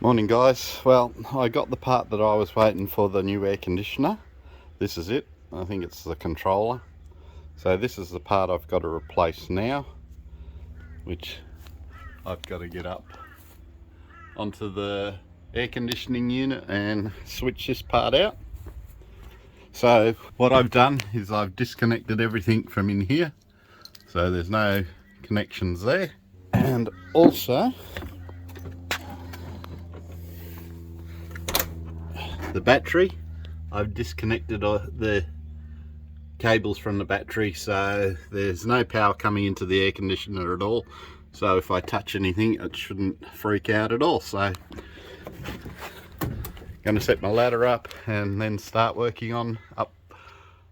Morning guys. Well, I got the part that I was waiting for, the new air conditioner. This is it. I think it's the controller. So this is the part I've got to replace now, which I've got to get up onto the air conditioning unit and switch this part out. So what I've done is I've disconnected everything from in here, so there's no connections there. And also the battery, I've disconnected the cables from the battery, so there's no power coming into the air conditioner at all. So if I touch anything, it shouldn't freak out at all. So I'm going to set my ladder up and then start working on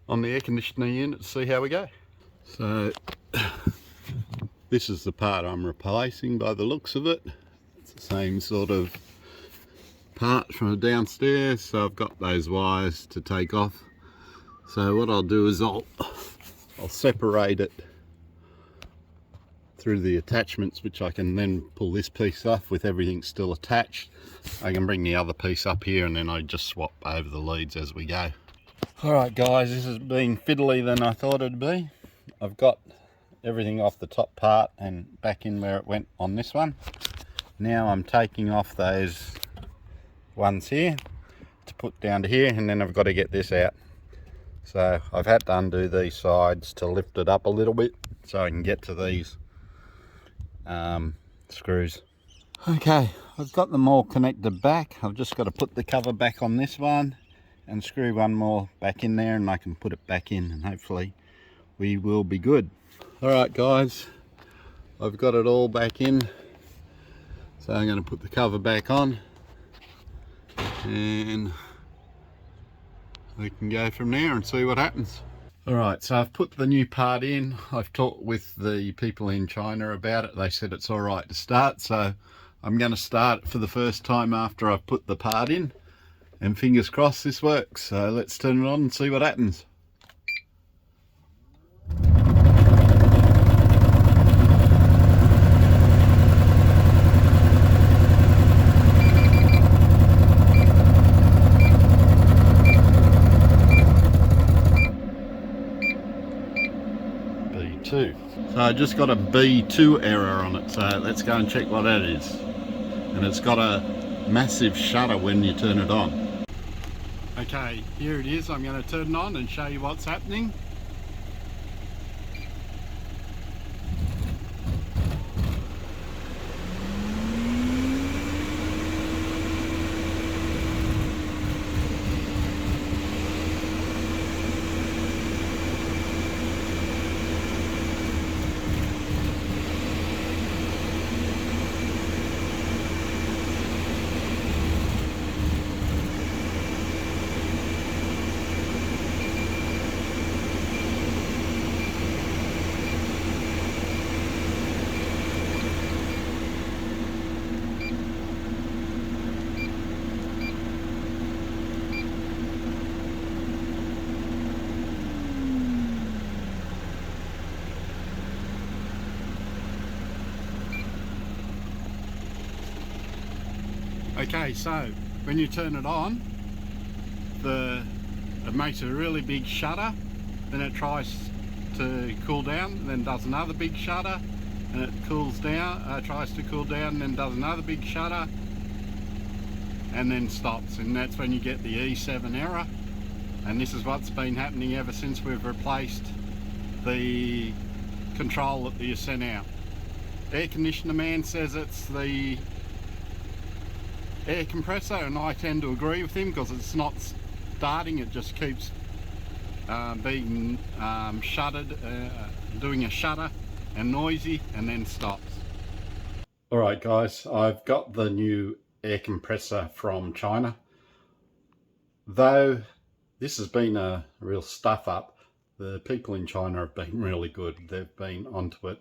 the air conditioner unit to see how we go. So this is the part I'm replacing by the looks of it. It's the same sort of part from downstairs, so I've got those wires to take off. So what I'll do is I'll separate it through the attachments, which I can then pull this piece off with everything still attached. I can bring the other piece up here and then I just swap over the leads as we go. Alright guys, this has been fiddly than I thought it'd be. I've got everything off the top part and back in where it went on this one. Now I'm taking off those ones here to put down to here, and then I've got to get this out. So I've had to undo these sides to lift it up a little bit so I can get to these screws. Okay, I've got them all connected back. I've just got to put the cover back on this one and screw one more back in there, and I can put it back in and hopefully we will be good. Alright guys, I've got it all back in, so I'm going to put the cover back on and we can go from there and see what happens. Alright, so I've put the new part in. I've talked with the people in China about it. They said it's alright to start, so I'm going to start for the first time after I've put the part in, and fingers crossed this works. So let's turn it on and see what happens. B2. So I just got a B2 error on it, so let's go and check what that is. And it's got a massive shudder when you turn it on. Okay, here it is. I'm going to turn it on and show you what's happening. Okay, so when you turn it on, it makes a really big shudder, then it tries to cool down, then does another big shudder, and it cools down, tries to cool down, and then does another big shudder, and then stops. And that's when you get the E7 error. And this is what's been happening ever since we've replaced the control that you sent out. Air conditioner man says it's the air compressor, and I tend to agree with him because it's not starting, it just keeps being shuttered, doing a shudder and noisy, and then stops. Alright guys, I've got the new air compressor from China. Though this has been a real stuff up, the people in China have been really good. They've been onto it,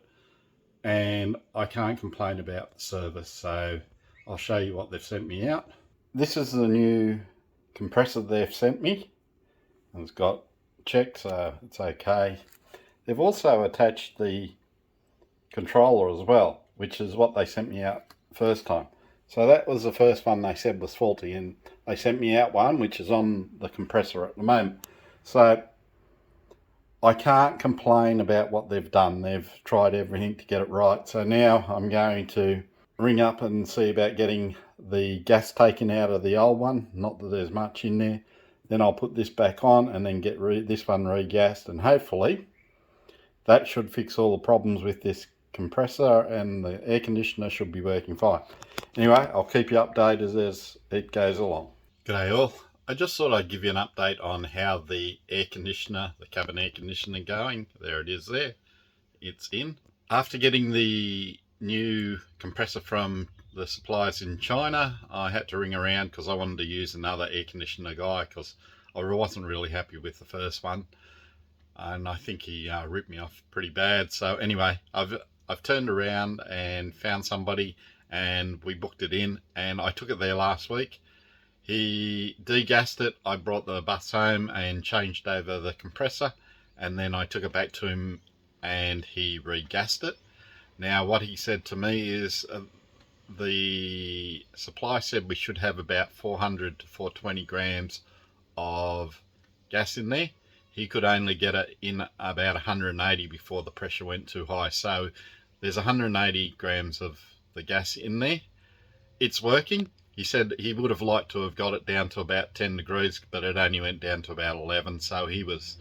and I can't complain about the service, so I'll show you what they've sent me out. This is the new compressor they've sent me. It's got check, so it's okay. They've also attached the controller as well, which is what they sent me out first time. So that was the first one they said was faulty, and they sent me out one which is on the compressor at the moment. So I can't complain about what they've done. They've tried everything to get it right. So now I'm going to ring up and see about getting the gas taken out of the old one. Not that there's much in there. Then I'll put this back on and then get this one regassed, and hopefully that should fix all the problems with this compressor, and the air conditioner should be working fine. Anyway, I'll keep you updated as it goes along. G'day all. I just thought I'd give you an update on how the air conditioner, the cabin air conditioner, going. There it is there. It's in. After getting the new compressor from the suppliers in China, I had to ring around because I wanted to use another air conditioner guy because I wasn't really happy with the first one, and I think he ripped me off pretty bad. So anyway, I've turned around and found somebody, and we booked it in, and I took it there last week. He degassed it. I brought the bus home and changed over the compressor, and then I took it back to him and he regassed it. Now what he said to me is the supply said we should have about 400 to 420 grams of gas in there. He could only get it in about 180 before the pressure went too high. So there's 180 grams of the gas in there. It's working. He said he would have liked to have got it down to about 10 degrees, but it only went down to about 11. So he wished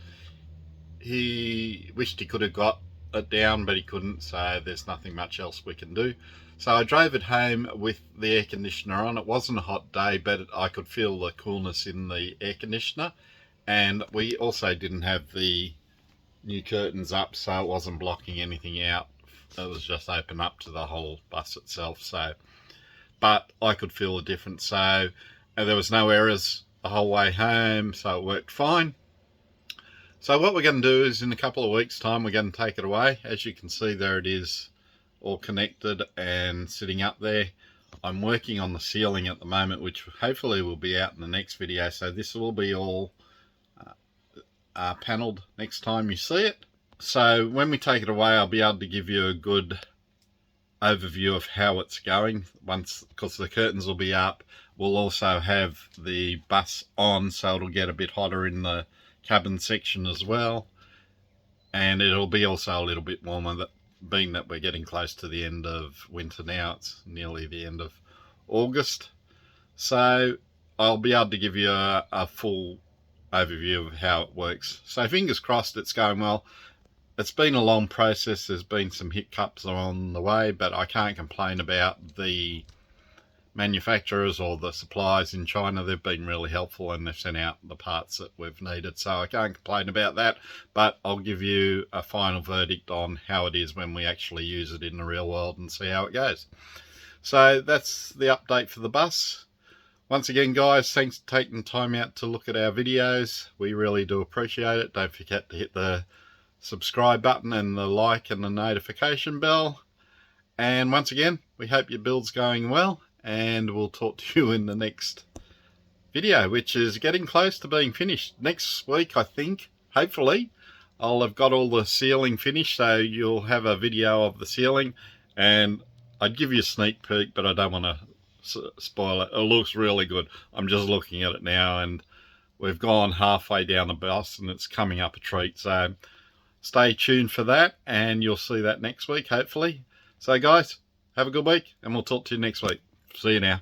he could have got it down, but he couldn't. So there's nothing much else we can do. So I drove it home with the air conditioner on. It wasn't a hot day, but I could feel the coolness in the air conditioner. And we also didn't have the new curtains up, so it wasn't blocking anything out. It was just open up to the whole bus itself. So, but I could feel the difference. So there was no errors the whole way home, so it worked fine. So what we're going to do is in a couple of weeks time we're going to take it away. As you can see, there it is, all connected and sitting up there. I'm working on the ceiling at the moment, which hopefully will be out in the next video. So this will be all panelled next time you see it. So when we take it away, I'll be able to give you a good overview of how it's going once, because the curtains will be up. We'll also have the bus on, so it'll get a bit hotter in the cabin section as well, and it'll be also a little bit warmer, that being that we're getting close to the end of winter now. It's nearly the end of August, so I'll be able to give you a full overview of how it works. So fingers crossed it's going well. It's been a long process. There's been some hiccups on the way, but I can't complain about the manufacturers or the suppliers in China. They've been really helpful and they've sent out the parts that we've needed, so I can't complain about that. But I'll give you a final verdict on how it is when we actually use it in the real world and see how it goes. So that's the update for the bus. Once again, guys, thanks for taking the time out to look at our videos. We really do appreciate it. Don't forget to hit the subscribe button and the like and the notification bell. And once again, we hope your build's going well, and we'll talk to you in the next video, which is getting close to being finished. Next week, I think, hopefully, I'll have got all the ceiling finished, so you'll have a video of the ceiling, and I'd give you a sneak peek, but I don't want to spoil it. It looks really good. I'm just looking at it now, and we've gone halfway down the bus and it's coming up a treat. So stay tuned for that, and you'll see that next week, hopefully. So guys, have a good week, and we'll talk to you next week. See you now.